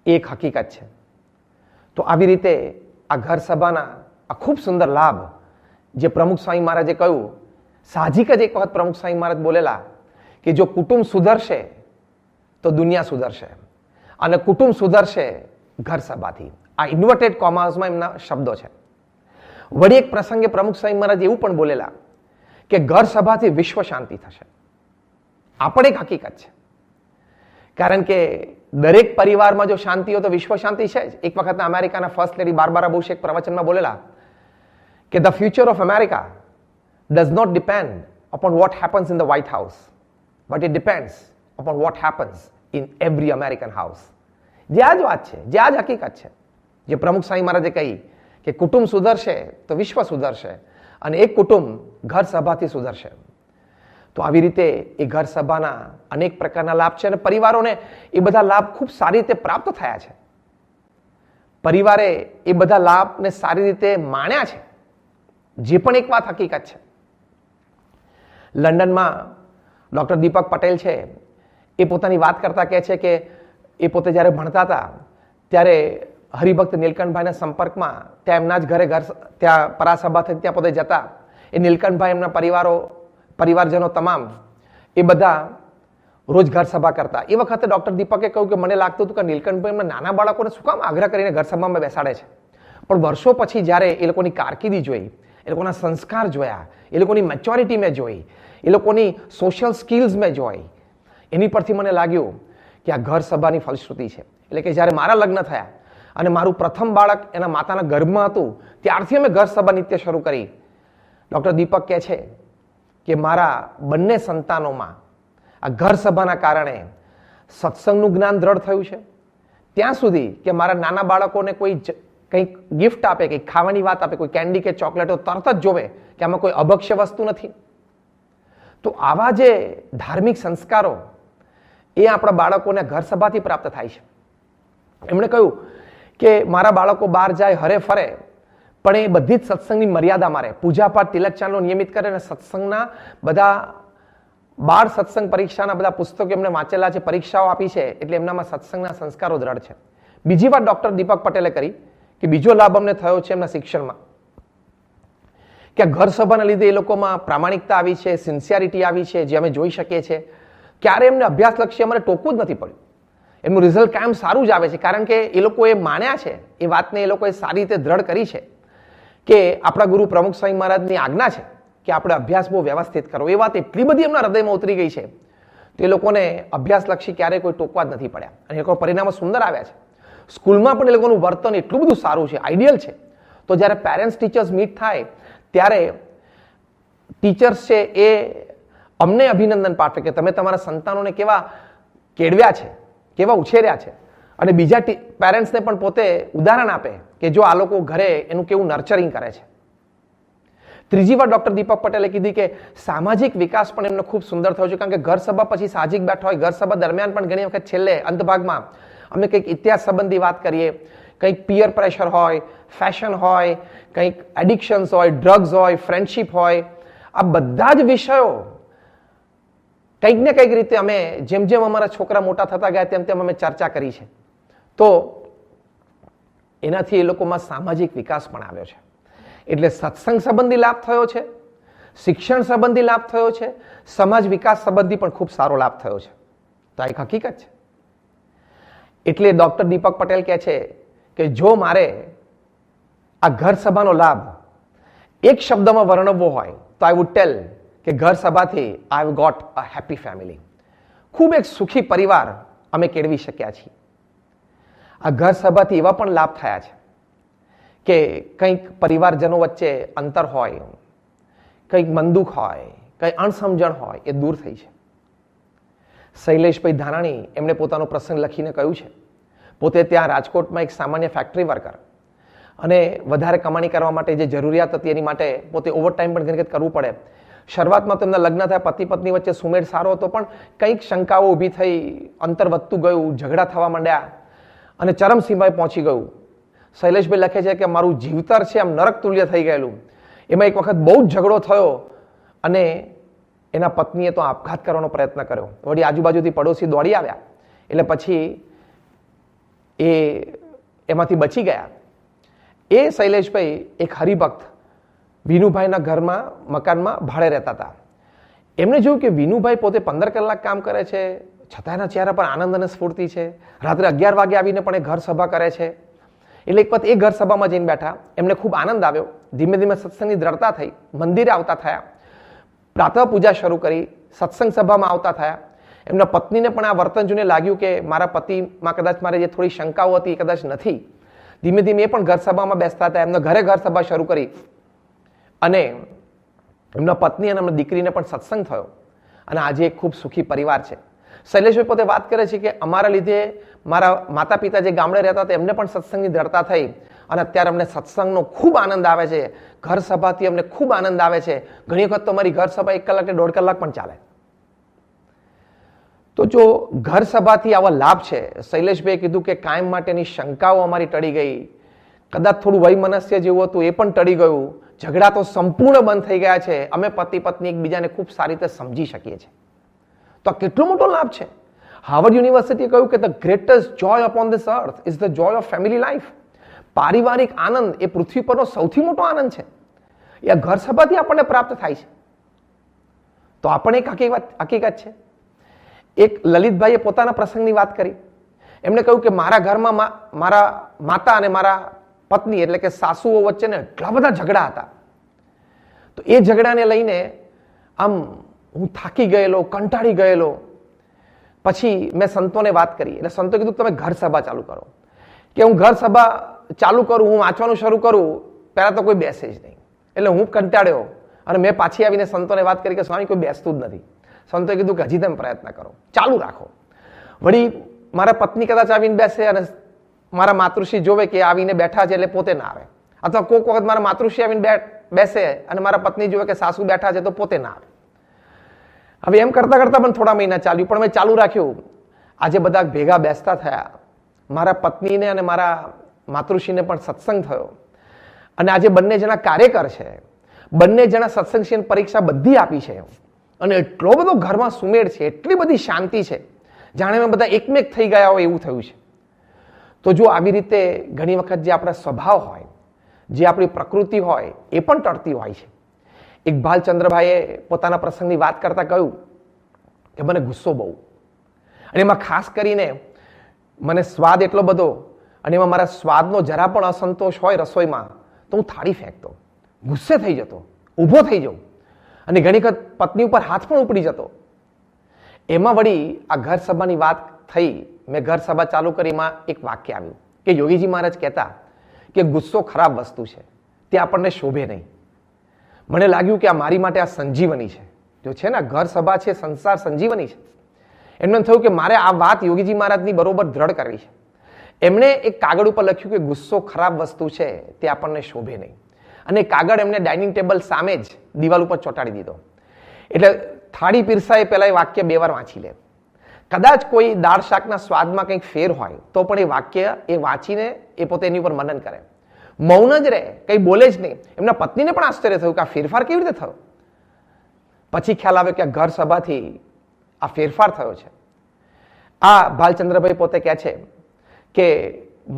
એ એક હકીકત છે. તો આવી રીતે આ ઘર સભાના આ ખૂબ સુંદર લાભ જે પ્રમુખ સ્વામી મહારાજે કહ્યું, સાહજિક જ એક વખત પ્રમુખ સ્વામી મહારાજ બોલેલા કે જો કુટુંબ સુધરશે તો દુનિયા સુધરશે, અને કુટુંબ સુધરશે ઘર સભાથી. આ ઇન્વર્ટેડ કોમાસમાં એમના શબ્દો છે. વળી એક પ્રસંગે પ્રમુખ સ્વામી મહારાજ એવું પણ બોલેલા કે ઘર સભાથી વિશ્વ શાંતિ થશે. આ પણ એક હકીકત છે, કારણ કે દરેક પરિવારમાં જો શાંતિ હોય તો વિશ્વ શાંતિ છે જ. એક વખતના અમેરિકાના ફર્સ્ટ લેડી બાર્બારા બુશ એક પ્રવચનમાં બોલેલા કે the future of America does not depend upon what happens in the White House, but it depends upon what happens in every American house. જે આ જ વાત છે, જે આ જ હકીકત છે, જે પ્રમુખ સ્વામી મહારાજે કહી કે કુટુંબ સુધરશે તો વિશ્વ સુધરશે, અને એક કુટુંબ ઘર સભાથી સુધરશે. તો આવી રીતે એ ઘર સભાના અનેક પ્રકારના લાભ છે, અને પરિવારોને એ બધા લાભ ખૂબ સારી રીતે પ્રાપ્ત થયા છે. પરિવારે એ બધા લાભને સારી રીતે માણ્યા છે. જે પણ એક વાત હકીકત છે, લંડનમાં ડોક્ટર દીપક પટેલ છે, એ પોતાની વાત કરતા કહે છે કે એ પોતે જ્યારે ભણતા હતા ત્યારે હરિભક્ત નીલકંઠભાઈના સંપર્કમાં ત્યાં એમના જ ઘરે ત્યાં પરાસભા થઈ ત્યાં પોતે જતા. એ નીલકંઠભાઈ એમના પરિવારજનો તમામ એ બધા રોજ ઘર સભા કરતા. એ વખતે ડોક્ટર દીપકે કહ્યું કે મને લાગતું હતું કે નીલકંઠભાઈ એમના નાના બાળકોને શું કામ આગ્રહ કરીને ઘર સભામાં બેસાડે છે. પણ વર્ષો પછી જ્યારે એ લોકોની કારકિર્દી જોઈ, એ લોકોના સંસ્કાર જોયા, એ લોકોની મેચ્યોરિટી મેં જોઈ, એ લોકોની સોશિયલ સ્કિલ્સ મેં જોઈ, એની પરથી મને લાગ્યું કે આ ઘર સભાની ફલશ્રુતિ છે. એટલે કે જ્યારે મારા લગ્ન થયા અને મારું પ્રથમ બાળક એના માતાના ગર્ભમાં હતું, ત્યારથી અમે ઘર સભા નિત્ય શરૂ કરી. ડોક્ટર દીપક કહે છે કે મારા બંને સંતાનોમાં આ ઘર સભાના કારણે સત્સંગનું જ્ઞાન દ્રઢ થયું છે. ત્યાં સુધી કે મારા નાના બાળકોને કોઈ કંઈક ગિફ્ટ આપે, કંઈક ખાવાની વાત આપે, કોઈ કેન્ડી કે ચોકલેટો, તરત જ જોવે કે આમાં કોઈ અભક્ષ્ય વસ્તુ નથી. તો આવા જે ધાર્મિક સંસ્કારો એ આપણા બાળકોને ઘર સભાથી પ્રાપ્ત થાય છે. એમણે કહ્યું કે મારા બાળકો બહાર જાય, હરે ફરે, પણ એ બધી જ સત્સંગની મર્યાદામાં રહે, પૂજાપાઠ તિલક ચાંદલો નિયમિત કરે, અને સત્સંગના બધા બાળ સત્સંગ પરીક્ષાના બધા પુસ્તકો એમને વાંચેલા છે, પરીક્ષાઓ આપી છે, એટલે એમનામાં સત્સંગના સંસ્કારો દ્રઢ છે. બીજી વાત ડોક્ટર દીપક પટેલે કરી કે બીજો લાભ અમને થયો છે એમના શિક્ષણમાં, કે ઘર સભાના લીધે એ લોકોમાં પ્રામાણિકતા આવી છે, સિન્સિયરિટી આવી છે, જે અમે જોઈ શકીએ છીએ. ક્યારે એમને અભ્યાસલક્ષી અમારે ટોકવું જ નથી પડ્યું. એમનું રિઝલ્ટ કાયમ સારું જ આવે છે, કારણ કે એ લોકોએ માન્યા છે, એ વાતને એ લોકોએ સારી રીતે દ્રઢ કરી છે કે આપણા ગુરુ પ્રમુખ સ્વામી મહારાજની આજ્ઞા છે કે આપણે અભ્યાસ બહુ વ્યવસ્થિત કરવો. એ વાત એટલી બધી એમના હૃદયમાં ઉતરી ગઈ છે તો એ લોકોને અભ્યાસલક્ષી ક્યારેય કોઈ ટોકવા જ નથી પડ્યા, અને એ લોકો પરિણામો સુંદર આવ્યા છે. સ્કૂલમાં પણ એ લોકોનું વર્તન એટલું બધું સારું છે, આઈડિયલ છે. તો જ્યારે પેરેન્ટ્સ ટીચર્સ મીટ થાય ત્યારે ટીચર્સ છે એ અમને અભિનંદન પાઠવે કે તમે તમારા સંતાનોને કેવા કેળવ્યા છે, કેવા ઉછેર્યા છે, અને બીજા પેરેન્ટ્સને પણ પોતે ઉદાહરણ આપે કે જો આ લોકો ઘરે એનું કેવું નર્ચરિંગ કરે છે. ત્રીજી વાર ડોક્ટર દીપક પટેલે કીધી કે સામાજિક વિકાસ પણ એમનો ખૂબ સુંદર થયો છે, કારણ કે ઘર સભા પછી સાહજિક બેઠો હોય, ઘર સભા દરમિયાન પણ ઘણી વખત છેલ્લે અંતભાગમાં અમે કંઈક ઇતિહાસ સંબંધી વાત કરીએ, કંઈક પિયર પ્રેશર હોય, ફેશન હોય, કંઈક એડિક્શન્સ હોય, ડ્રગ્સ હોય, ફ્રેન્ડશીપ હોય, આ બધા જ વિષયો કંઈક ને કંઈક રીતે અમે જેમ જેમ અમારા છોકરા મોટા થતા ગયા તેમ તેમ અમે ચર્ચા કરી છે. તો એનાથી એ લોકોમાં સામાજિક વિકાસ પણ આવ્યો છે. એટલે સત્સંગ સંબંધી લાભ થયો છે, શિક્ષણ સંબંધી લાભ થયો છે, સમાજ વિકાસ સંબંધી પણ ખૂબ સારો લાભ થયો છે. તો આ એક હકીકત છે. એટલે ડોક્ટર દીપક પટેલ કહે છે કે જો મારે આ ઘર સભાનો લાભ એક શબ્દમાં વર્ણવવો હોય તો આઈ વુડ ટેલ કે ઘર સભાથી I have got a happy family. ખૂબ એક સુખી પરિવાર અમે કેળવી શક્યા છીએ. આ ઘર સભાથી એવા પણ લાભ થયા છે કે કંઈક પરિવારજનો વચ્ચે અંતર હોય, કંઈક મનદુખ હોય, કંઈ અણસમજણ હોય, એ દૂર થઈ છે. શૈલેષભાઈ ધાનાણી એમણે પોતાનો પ્રસંગ લખીને કહ્યું છે, પોતે ત્યાં રાજકોટમાં એક સામાન્ય ફેક્ટરી વર્કર અને વધારે કમાણી કરવા માટે જે જરૂરિયાત હતી એની માટે પોતે ઓવરટાઈમ પણ ઘણી વખત કરવું પડે. શરૂઆતમાં તો એમના લગ્ન થયા, પતિ પત્ની વચ્ચે સુમેળ સારો હતો, પણ કંઈક શંકાઓ ઊભી થઈ, અંતર વધતું ગયું, ઝઘડા થવા માંડ્યા અને ચરમસીમાએ પહોંચી ગયું. શૈલેષભાઈ લખે છે કે મારું જીવતર છે આમ નરક તુલ્ય થઈ ગયેલું. એમાં એક વખત બહુ જ ઝઘડો થયો અને એના પત્નીએ તો આપઘાત કરવાનો પ્રયત્ન કર્યો. વળી આજુબાજુથી પડોશી દોડી આવ્યા એટલે પછી એમાંથી બચી ગયા. એ શૈલેષભાઈ એક હરિભક્ત વિનુભાઈના ઘરમાં મકાનમાં ભાડે રહેતા હતા. એમણે જોયું કે વિનુભાઈ પોતે 15 કલાક કામ કરે છે, છતાં એના ચહેરા પર આનંદ અને સ્ફૂર્તિ છે. રાત્રે 11 વાગે આવીને પણ એ ઘર સભા કરે છે. એટલે એક વખત એ ઘર સભામાં જઈને બેઠા, એમને ખૂબ આનંદ આવ્યો. ધીમે ધીમે સત્સંગની દ્રઢતા થઈ, મંદિરે આવતા થયા, પ્રાતઃ પૂજા શરૂ કરી, સત્સંગ સભામાં આવતા થયા. એમના પત્નીને પણ આ વર્તન જોઈને લાગ્યું કે મારા પતિમાં કદાચ મારે જે થોડી શંકાઓ હતી એ કદાચ નથી. ધીમે ધીમે એ પણ ઘર સભામાં બેસતા હતા. એમના ઘરે ઘર સભા શરૂ કરી અને એમના પત્ની અને એમના દીકરીને પણ સત્સંગ થયો અને આજે એક ખૂબ સુખી પરિવાર છે. શૈલેષભાઈ પોતે વાત કરે છે કે અમારા લીધે મારા માતા પિતા જે ગામડે રહેતા હતા એમને પણ સત્સંગની દ્રઢતા થઈ અને અત્યારે અમને સત્સંગનો ખૂબ આનંદ આવે છે. ઘર સભાથી અમને ખૂબ આનંદ આવે છે. ઘણી વખત તો અમારી ઘર સભા 1 કલાક કે 1.5 કલાક પણ ચાલે. તો જો ઘર સભાથી આવા લાભ છે, શૈલેષભાઈએ કીધું કે કાયમ માટેની શંકાઓ અમારી ટળી ગઈ, કદાચ થોડું વૈમનસ્ય જેવું હતું એ પણ ટળી ગયું, ઝઘડા તો સંપૂર્ણ બંધ થઈ ગયા છે, અમે પતિ પત્ની એકબીજાને ખૂબ સારી રીતે સમજી શકીએ છીએ. તો આ કેટલો મોટો લાભ છે. હાર્વર્ડ યુનિવર્સિટીએ કહ્યું કે the greatest Joy upon this earth is the Joy of family life. પારિવારિક આનંદ એ પૃથ્વી પરનો સૌથી મોટો આનંદ છે. એ ઘર સભાથી આપણને પ્રાપ્ત થાય છે. તો આપણે એક હકીકત છે. એક લલિતભાઈએ પોતાના પ્રસંગની વાત કરી. એમણે કહ્યું કે મારા ઘરમાં મારા માતા અને મારા પત્ની એટલે કે સાસુઓ વચ્ચેને એટલા બધા ઝઘડા હતા. તો એ ઝઘડાને લઈને આમ હું થાકી ગયેલો, કંટાળી ગયેલો. પછી મેં સંતોને વાત કરી એટલે સંતો કીધું તમે ઘર સભા ચાલુ કરો. કે હું ઘર સભા ચાલુ કરું, હું વાંચવાનું શરૂ કરું, પહેલા તો કોઈ બેસે જ નહીં. એટલે હું કંટાળ્યો અને મેં પાછી આવીને સંતોને વાત કરી કે સ્વામી કોઈ બેસતું જ નથી. સંતોએ કીધું કે હજી તમે પ્રયત્ન કરો, ચાલુ રાખો. વળી મારા પત્ની કદાચ આવીને બેસે અને મારા માતૃશ્રી જોવે કે આવીને બેઠા છે એટલે પોતે ના આવે, અથવા કોઈક વખત મારા માતૃશ્રી આવીને બેસે અને મારા પત્ની જોવે કે સાસુ બેઠા છે તો પોતે ના આવે. હવે એમ કરતા કરતા પણ થોડા મહિના ચાલ્યું, પણ મેં ચાલુ રાખ્યું. આજે બધા ભેગા બેસતા થયા. મારા પત્નીને અને મારા માતૃશ્રીને પણ સત્સંગ થયો અને આજે બંને જણા કાર્યકર છે. બંને જણા સત્સંગ પરીક્ષા બધી આપી છે અને એટલો બધો ઘરમાં સુમેળ છે, એટલી બધી શાંતિ છે, જાણે અમે બધા એકમેક થઈ ગયા હોય એવું થયું છે. તો જો આવી રીતે ઘણી વખત જે આપણા સ્વભાવ હોય, જે આપણી પ્રકૃતિ હોય એ પણ ટળતી હોય છે. એક ભાલચંદ્રભાઈએ પોતાના પ્રસંગની વાત કરતા કહ્યું કે મને ગુસ્સો બહુ, અને એમાં ખાસ કરીને મને સ્વાદ એટલો બધો, અને એમાં મારા સ્વાદનો જરા પણ અસંતોષ હોય રસોઈમાં તો હું થાળી ફેંકતો, ગુસ્સે થઈ જતો, ઊભો થઈ જાઉં અને ઘણી વખત પત્ની ઉપર હાથ પણ ઉપડી જતો. એમાં વળી આ ઘર સભાની વાત થઈ, મેં ઘર સભા ચાલુ કરી, એમાં એક વાક્ય આવ્યું કે યોગીજી મહારાજ કહેતા કે ગુસ્સો ખરાબ વસ્તુ છે, તે આપણને શોભે નહીં. મને લાગ્યું કે આ મારી માટે આ સંજીવની છે. જો છે ને ઘર સભા છે, સંસાર સંજીવની છે. એમને થયું કે મારે આ વાત યોગીજી મહારાજની બરોબર દ્રઢ કરવી છે. એમણે એક કાગળ ઉપર લખ્યું કે ગુસ્સો ખરાબ વસ્તુ છે, તે આપણને શોભે નહીં. અને કાગળ એમને ડાઇનિંગ ટેબલ સામે જ દિવાલ ઉપર ચોંટાડી દીધો. એટલે થાળી પીરસાય પહેલા એ વાક્ય 2 વાર વાંચી લે. કદાચ કોઈ દાળ શાકના સ્વાદમાં કંઈક ફેર હોય તો પણ એ વાક્ય એ વાંચીને એ પોતે એની ઉપર મનન કરે. મૌન જ રહે, કંઈ બોલે જ નહીં. એમના પત્નીને પણ આશ્ચર્ય થયું કે આ ફેરફાર કેવી રીતે થયો. પછી ખ્યાલ આવ્યો કે આ ઘર સભાથી આ ફેરફાર થયો છે. આ ભાલચંદ્રભાઈ પોતે કહે છે કે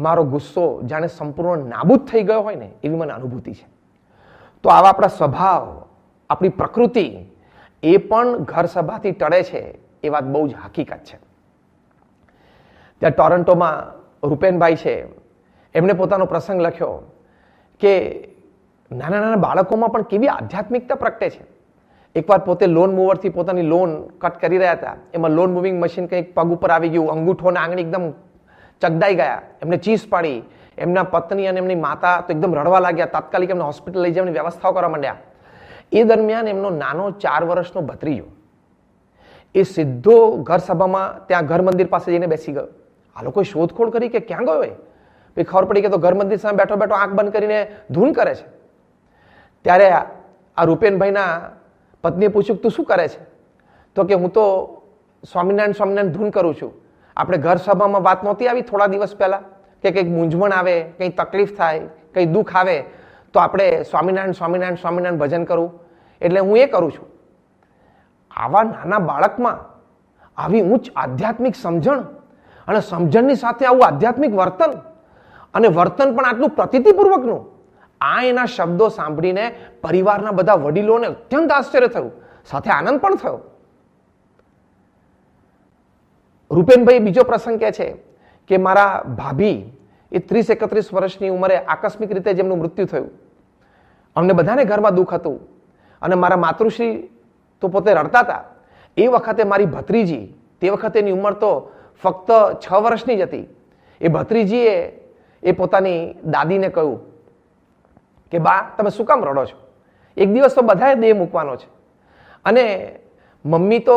મારો ગુસ્સો જાણે સંપૂર્ણ નાબૂદ થઈ ગયો હોય ને એવી મને અનુભૂતિ છે. તો આવા આપણા સ્વભાવ, આપણી પ્રકૃતિ એ પણ ઘર સભાથી ટળે છે, એ વાત બહુ જ હકીકત છે. ત્યાં ટોરન્ટોમાં રૂપેનભાઈ છે, એમણે પોતાનો પ્રસંગ લખ્યો કે નાના નાના બાળકોમાં પણ કેવી આધ્યાત્મિકતા પ્રગટે છે. એકવાર પોતે લોન મૂવરથી પોતાની લોન કટ કરી રહ્યા હતા, એમાં લોન મૂવિંગ મશીન કંઈક પગ ઉપર આવી ગયું, અંગૂઠો અને આંગળી એકદમ ચગદાઈ ગયા. એમને ચીસ પાડી. એમના પત્ની અને એમની માતા તો એકદમ રડવા લાગ્યા. તાત્કાલિક એમને હોસ્પિટલ લઈ જવાની વ્યવસ્થાઓ કરવા માંડ્યા. એ દરમિયાન એમનો નાનો 4 વર્ષનો ભત્રીજો એ સીધો ઘર સભામાં ત્યાં ઘર મંદિર પાસે જઈને બેસી ગયો આ લોકોએ શોધખોળ કરી કે ક્યાં ગયો એ? પછી ખબર પડી કે તો ઘર મંદિર સામે બેઠો બેઠો આંખ બંધ કરીને ધૂન કરે છે. ત્યારે આ રૂપેનભાઈના પત્નીએ પૂછ્યું તું શું કરે છે? તો કે હું તો સ્વામિનારાયણ સ્વામિનારાયણ ધૂન કરું છું. આપણે ઘર સભામાં વાત નહોતી આવી થોડા દિવસ પહેલા કે કંઈક મૂંઝવણ આવે, કંઈ તકલીફ થાય, કંઈ દુઃખ આવે તો આપણે સ્વામિનારાયણ સ્વામિનારાયણ સ્વામિનારાયણ ભજન કરવું. એટલે હું એ કરું છું. આવા નાના બાળકમાં આવી ઉચ્ચ આધ્યાત્મિક સમજણ અને સમજણની સાથે આવું આધ્યાત્મિક વર્તન અને વર્તન પણ આટલું પ્રતીતિપૂર્વકનું, આ એના શબ્દો સાંભળીને પરિવારના બધા વડીલોને અત્યંત આશ્ચર્ય થયું, સાથે આનંદ પણ થયો. રૂપેનભાઈ બીજો પ્રસંગ કહે છે કે મારા ભાભી એ 30-31 વર્ષની ઉંમરે આકસ્મિક રીતે જેમનું મૃત્યુ થયું. અમને બધાને ઘરમાં દુઃખ હતું અને મારા માતૃશ્રી તો પોતે રડતા હતા. એ વખતે મારી ભત્રીજી, તે વખતે એની ઉંમર તો ફક્ત 6 વર્ષની જ હતી, એ ભત્રીજીએ એ પોતાની દાદીને કહ્યું કે બા તમે શું કામ રડો છો? એક દિવસ તો બધાએ દેહ મૂકવાનો છે. અને મમ્મી તો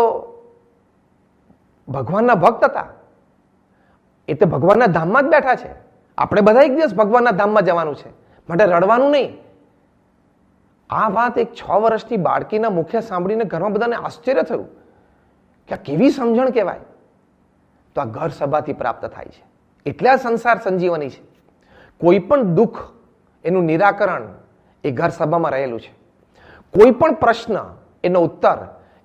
ભગવાનના ભક્ત હતા, એ તો ભગવાનના ધામમાં જ બેઠા છે. આપણે બધા એક દિવસ ભગવાનના ધામમાં જવાનું છે, માટે રડવાનું નહીં. આ વાત એક 6 વર્ષની બાળકીના મુખે સાંભળીને ઘરમાં બધાને આશ્ચર્ય થયું કે આ કેવી સમજણ કહેવાય. તો આ ઘર સભાથી પ્રાપ્ત થાય છે. એટલે આ સંસાર સંજીવની છે. કોઈ પણ દુઃખ એનું નિરાકરણ એ ઘર સભામાં રહેલું છે. કોઈ પણ પ્રશ્ન એનો ઉત્તર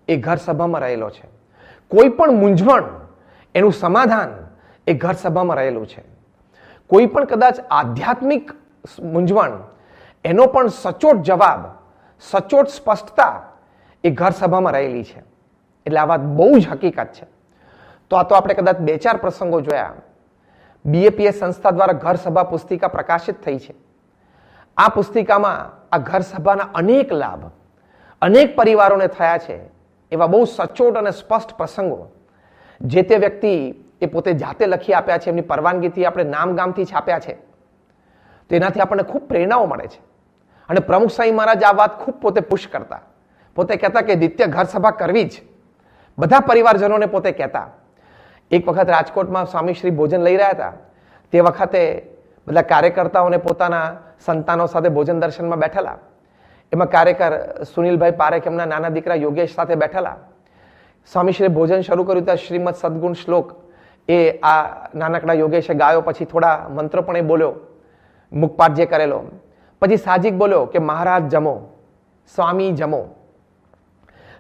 એ ઘર સભામાં રહેલો છે. કોઈ પણ મૂંઝવણ એનું સમાધાન એ ઘર સભામાં રહેલું છે. કોઈ પણ કદાચ આધ્યાત્મિક મૂંઝવણ એનો પણ સચોટ જવાબ, સચોટ સ્પષ્ટતા એ ઘર સભામાં રહેલી છે. એટલે આ વાત બહુ જ હકીકત છે. તો આ તો આપણે કદાચ 2-4 પ્રસંગો જોયા. BAPS સંસ્થા દ્વારા ઘર સભા પુસ્તિકા પ્રકાશિત થઈ છે. આ પુસ્તિકામાં આ ઘર સભાના અનેક લાભ અનેક પરિવારોને થયા છે. એવા બહુ સચોટ અને સ્પષ્ટ પ્રસંગો જે તે વ્યક્તિ એ પોતે જાતે લખી આપ્યા છે, એમની પરવાનગીથી આપણે નામ ગામથી છાપ્યા છે. તો એનાથી આપણને ખૂબ પ્રેરણાઓ મળે છે. અને પ્રમુખ સ્વામી મહારાજ આ વાત ખૂબ પોતે પુશ કરતા. પોતે કહેતા કે નિત્ય ઘર સભા કરવી જ. બધા પરિવારજનોને પોતે કહેતા. એક વખત રાજકોટમાં સ્વામીશ્રી ભોજન લઈ રહ્યા હતા. તે વખતે બધા કાર્યકર્તાઓને પોતાના સંતાનો સાથે ભોજન દર્શનમાં બેઠેલા. એમાં કાર્યકર સુનિલભાઈ પારેખ એમના નાના દીકરા યોગેશ સાથે બેઠેલા. સ્વામીશ્રીએ ભોજન શરૂ કર્યું ત્યાં શ્રીમદ સદગુણ શ્લોક એ આ નાનકડા યોગેશે ગાયો. પછી થોડા મંત્રો પણ એ બોલ્યો, મુખપાઠ જે કરેલો. પછી સાહજિક બોલ્યો કે મહારાજ જમો, સ્વામી જમો.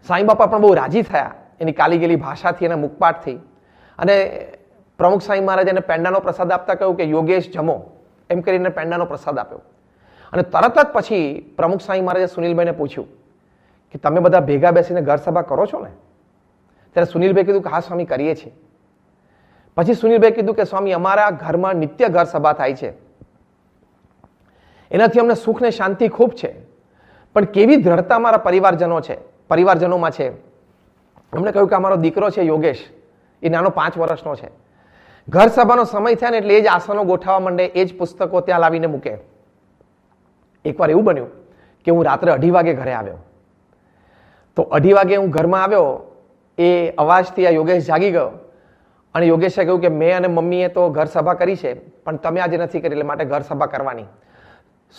સાંઈ બાપા પણ બહુ રાજી થયા એની કાલી ગેલી ભાષાથી અને મુખપાઠથી. અને પ્રમુખ સ્વામી મહારાજ એને પેંડાનો પ્રસાદ આપતા કહ્યું કે યોગેશ જમો, એમ કરીને પેંડાનો પ્રસાદ આપ્યો. અને તરત જ પછી પ્રમુખ સ્વામી મહારાજે સુનિલભાઈને પૂછ્યું કે તમે બધા ભેગા બેસીને ઘર સભા કરો છો ને? ત્યારે સુનિલભાઈ કીધું કે હા સ્વામી કરીએ છીએ. પછી સુનિલભાઈ કીધું કે સ્વામી અમારા ઘરમાં નિત્ય ઘર સભા થાય છે, એનાથી અમને સુખ ને શાંતિ ખૂબ છે. પણ કેવી દ્રઢતા અમારા પરિવારજનોમાં છે. એમણે કહ્યું કે અમારો દીકરો છે યોગેશ, એ નાનો 5 વર્ષનો છે. ઘર સભાનો સમય થાય ને એટલે એ જ આસનો ગોઠવવા માંડે, એ જ પુસ્તકો ત્યાં લાવીને મૂકે. એકવાર એવું બન્યું કે હું રાત્રે 2:30 વાગે ઘરે આવ્યો. તો 2:30 વાગે હું ઘરમાં આવ્યો, એ અવાજથી આ યોગેશ જાગી ગયો. અને યોગેશે કહ્યું કે મેં અને મમ્મીએ તો ઘર સભા કરી છે, પણ તમે આજે નથી કરી, એટલે માટે ઘર સભા કરવાની.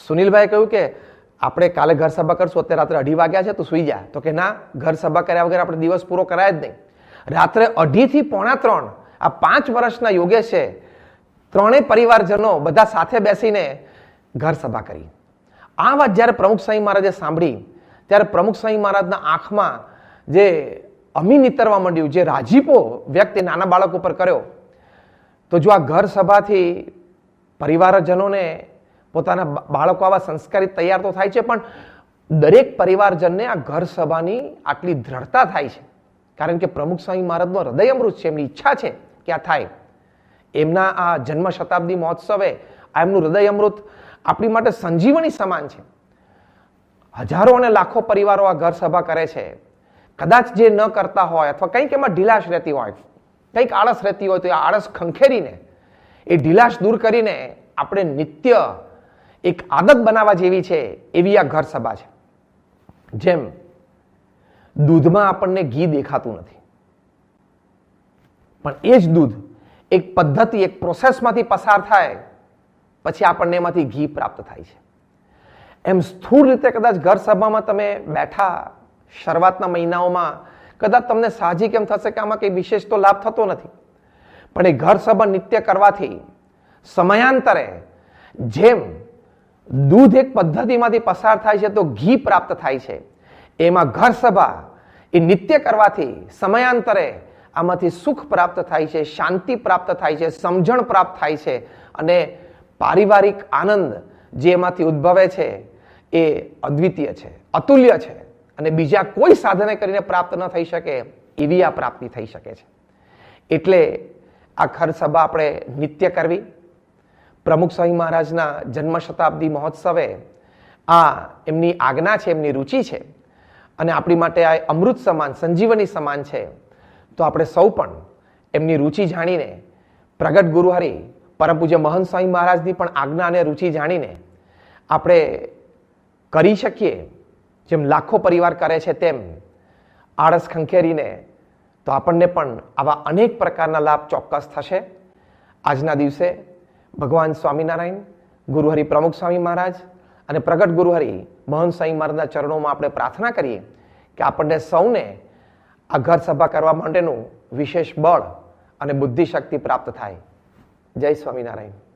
સુનિલભાઈએ કહ્યું કે આપણે કાલે ઘર સભા કરશું, અત્યારે રાત્રે 2:30 વાગ્યા છે, તું સુઈ જા. તો કે ના, ઘર સભા કર્યા વગર આપણે દિવસ પૂરો કરાય જ નહીં. રાત્રે 2:30 થી 2:45 આ 5 વર્ષના યોગેશે ત્રણેય પરિવારજનો બધા સાથે બેસીને ઘર સભા કરી. આ વાત જ્યારે પ્રમુખ સ્વામી મહારાજે સાંભળી ત્યારે પ્રમુખ સ્વામી મહારાજના આંખમાં જે અમી નીતરવા માંડ્યું, જે રાજીપો વ્યક્તિ નાના બાળક ઉપર કર્યો. તો જો આ ઘર સભાથી પરિવારજનોને પોતાના બાળકો આવા સંસ્કારિત તૈયાર તો થાય છે, પણ દરેક પરિવારજનને આ ઘર સભાની આટલી દ્રઢતા થાય છે. કારણ કે પ્રમુખ સ્વામી મહારાજનો હૃદય અમૃત છે, એમની ઈચ્છા છે કે આ થાય. એમના આ જન્મ શતાબ્દી મહોત્સવે આ એમનું હૃદય અમૃત આપણી માટે સંજીવની સમાન છે. હજારો અને લાખો પરિવારો આ ઘર સભા કરે છે. કદાચ જે ન કરતા હોય અથવા કંઈક એમાં ઢીલાશ રહેતી હોય, કંઈક આળસ રહેતી હોય, તો એ આળસ ખંખેરીને એ ઢીલાશ દૂર કરીને આપણે નિત્ય એક આદત બનાવવા જેવી છે એવી આ ઘર સભા છે. જેમ દૂધમાં આપણને ઘી દેખાતું નથી, પણ એ જ દૂધ એક પદ્ધતિ, એક પ્રોસેસમાંથી પસાર થાય પછી આપણને એમાંથી ઘી પ્રાપ્ત થાય છે. એમ સ્થૂળ રીતે કદાચ ઘર સભામાં તમે બેઠા શરૂઆતના મહિનાઓમાં કદાચ તમને સાહજિક એમ થશે કે આમાં કંઈ વિશેષ તો લાભ થતો નથી. પણ એ ઘર સભા નિત્ય કરવાથી સમયાંતરે જેમ દૂધ એક પદ્ધતિમાંથી પસાર થાય છે તો ઘી પ્રાપ્ત થાય છે, એમાં ઘર સભા એ નિત્ય કરવાથી સમયાંતરે આમાંથી સુખ પ્રાપ્ત થાય છે, શાંતિ પ્રાપ્ત થાય છે, સમજણ પ્રાપ્ત થાય છે અને પારિવારિક આનંદ જે એમાંથી ઉદ્ભવે છે એ અદ્વિતીય છે, અતુલ્ય છે અને બીજા કોઈ સાધને કરીને પ્રાપ્ત ન થઈ શકે એવી આ પ્રાપ્તિ થઈ શકે છે. એટલે આ ઘર સભા આપણે નિત્ય કરવી. પ્રમુખ સ્વામી મહારાજના જન્મ શતાબ્દી મહોત્સવે આ એમની આજ્ઞા છે, એમની રુચિ છે અને આપણી માટે આ અમૃત સમાન, સંજીવની સમાન છે. તો આપણે સૌ પણ એમની રુચિ જાણીને પ્રગટ ગુરુહરિ પરમ પૂજ્ય મહંત સ્વામી મહારાજની પણ આજ્ઞા અને રુચિ જાણીને આપણે કરી શકીએ જેમ લાખો પરિવાર કરે છે તેમ આળસ ખંખેરીને, તો આપણને પણ આવા અનેક પ્રકારના લાભ ચોક્કસ થશે. આજના દિવસે ભગવાન સ્વામિનારાયણ, ગુરુહરિ પ્રમુખ સ્વામી મહારાજ અને પ્રગટ ગુરુહરિ મહંત સ્વામી મહારાજના ચરણોમાં આપણે પ્રાર્થના કરીએ કે આપણને સૌને આ ઘર સભા કરવા માટેનું વિશેષ બળ અને બુદ્ધિ શક્તિ પ્રાપ્ત થાય. જય સ્વામિનારાયણ.